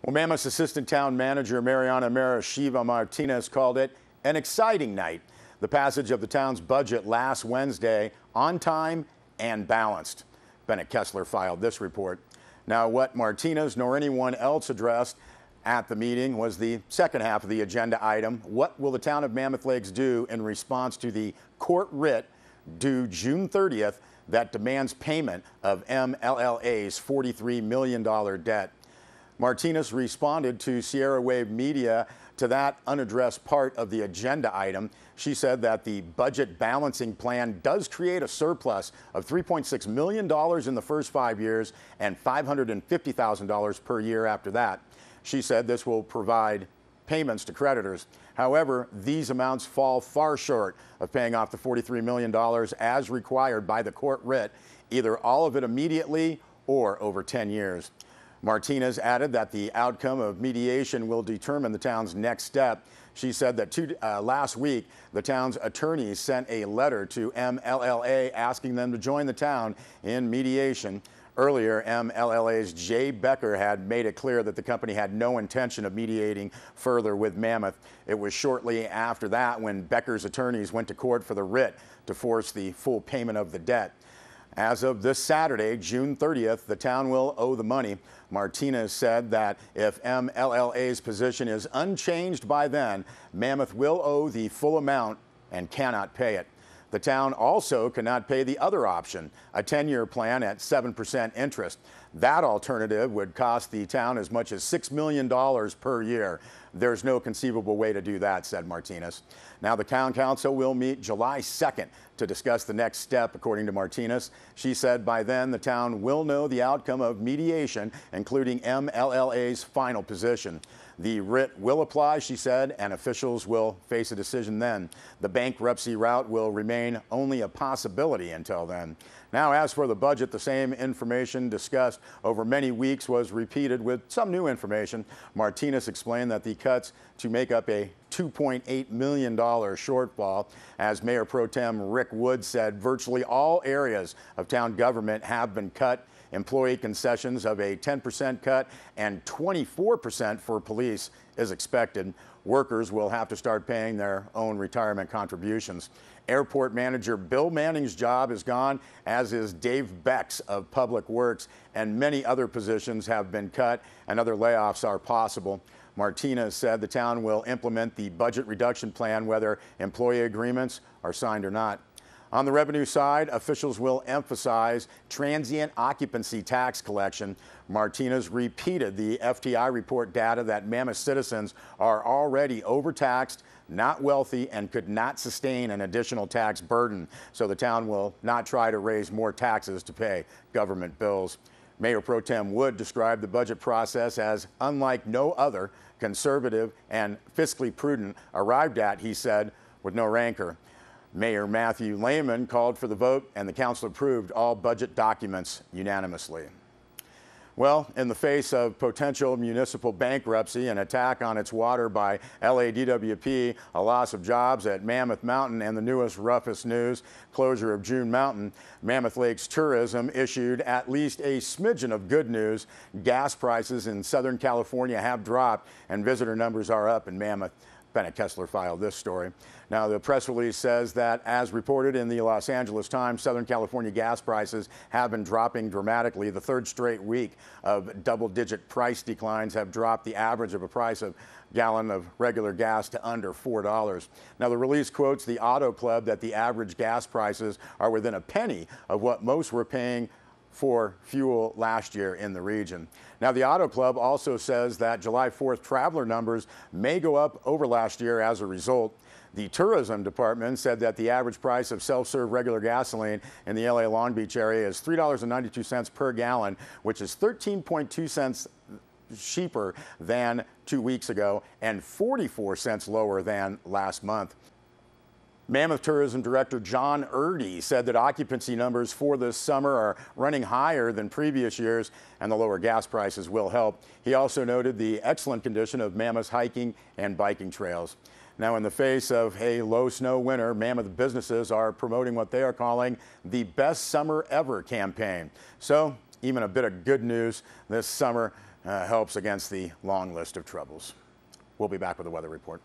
Well, Mammoth's Assistant Town Manager Mariana Shiva Martinez called it an exciting night. The passage of the town's budget last Wednesday on time and balanced. Bennett Kessler filed this report. Now, what Martinez nor anyone else addressed at the meeting was the second half of the agenda item. What will the town of Mammoth Lakes do in response to the court writ due June 30th that demands payment of MLLA's $43 million debt? Martinez responded to Sierra Wave Media to that unaddressed part of the agenda item. She said that the budget balancing plan does create a surplus of $3.6 million in the first 5 years and $550,000 per year after that. She said this will provide payments to creditors. However, these amounts fall far short of paying off the $43 million as required by the court writ, either all of it immediately or over 10 years. Martinez added that the outcome of mediation will determine the town's next step. She said that last week, the town's attorneys sent a letter to MLLA asking them to join the town in mediation. Earlier, MLLA's Jay Becker had made it clear that the company had no intention of mediating further with Mammoth. It was shortly after that when Becker's attorneys went to court for the writ to force the full payment of the debt. As of this Saturday, June 30th, the town will owe the money. Martinez said that if MLLA's position is unchanged by then, Mammoth will owe the full amount and cannot pay it. The town also cannot pay the other option, a 10-year plan at 7% interest. That alternative would cost the town as much as $6 million per year. There's no conceivable way to do that, said Martinez. Now, the town council will meet July 2nd to discuss the next step, according to Martinez. She said by then the town will know the outcome of mediation, including MLLA's final position. The writ will apply, she said, and officials will face a decision then. The bankruptcy route will remain only a possibility until then. Now, as for the budget, the same information discussed over many weeks was repeated with some new information. Martinez explained that the cuts to make up a $2.8 million shortfall. As Mayor Pro Tem Rick Wood said, virtually all areas of town government have been cut. Employee concessions of a 10% cut and 24% for police is expected. Workers will have to start paying their own retirement contributions. Airport manager Bill Manning's job is gone, as is Dave Beck's of Public Works, and many other positions have been cut and other layoffs are possible. Martinez said the town will implement the budget reduction plan whether employee agreements are signed or not. On the revenue side, officials will emphasize transient occupancy tax collection. Martinez repeated the FTI report data that Mammoth citizens are already overtaxed, not wealthy, and could not sustain an additional tax burden. So the town will not try to raise more taxes to pay government bills. Mayor Pro Tem Wood described the budget process as unlike no other, conservative and fiscally prudent, arrived at, he said, with no rancor. Mayor Matthew Lehman called for the vote, and the council approved all budget documents unanimously. Well, in the face of potential municipal bankruptcy, an attack on its water by LADWP, a loss of jobs at Mammoth Mountain, and the newest, roughest news, closure of June Mountain, Mammoth Lakes Tourism issued at least a smidgen of good news. Gas prices in Southern California have dropped, and visitor numbers are up in Mammoth. Bennett Kessler filed this story. Now, the press release says that, as reported in the Los Angeles Times, Southern California gas prices have been dropping dramatically. The third straight week of double-digit price declines have dropped the average of a price of gallon of regular gas to under $4. Now, the release quotes the Auto Club that the average gas prices are within a penny of what most were paying for fuel last year in the region. Now, the Auto Club also says that July 4th traveler numbers may go up over last year as a result. The tourism department said that the average price of self-serve regular gasoline in the LA Long Beach area is $3.92 per gallon, which is 13.2 cents cheaper than 2 weeks ago and 44 cents lower than last month. Mammoth Tourism Director John Erdy said that occupancy numbers for this summer are running higher than previous years, and the lower gas prices will help. He also noted the excellent condition of Mammoth's hiking and biking trails. Now, in the face of a low snow winter, Mammoth businesses are promoting what they are calling the Best Summer Ever campaign. So even a bit of good news this summer helps against the long list of troubles. We'll be back with a weather report.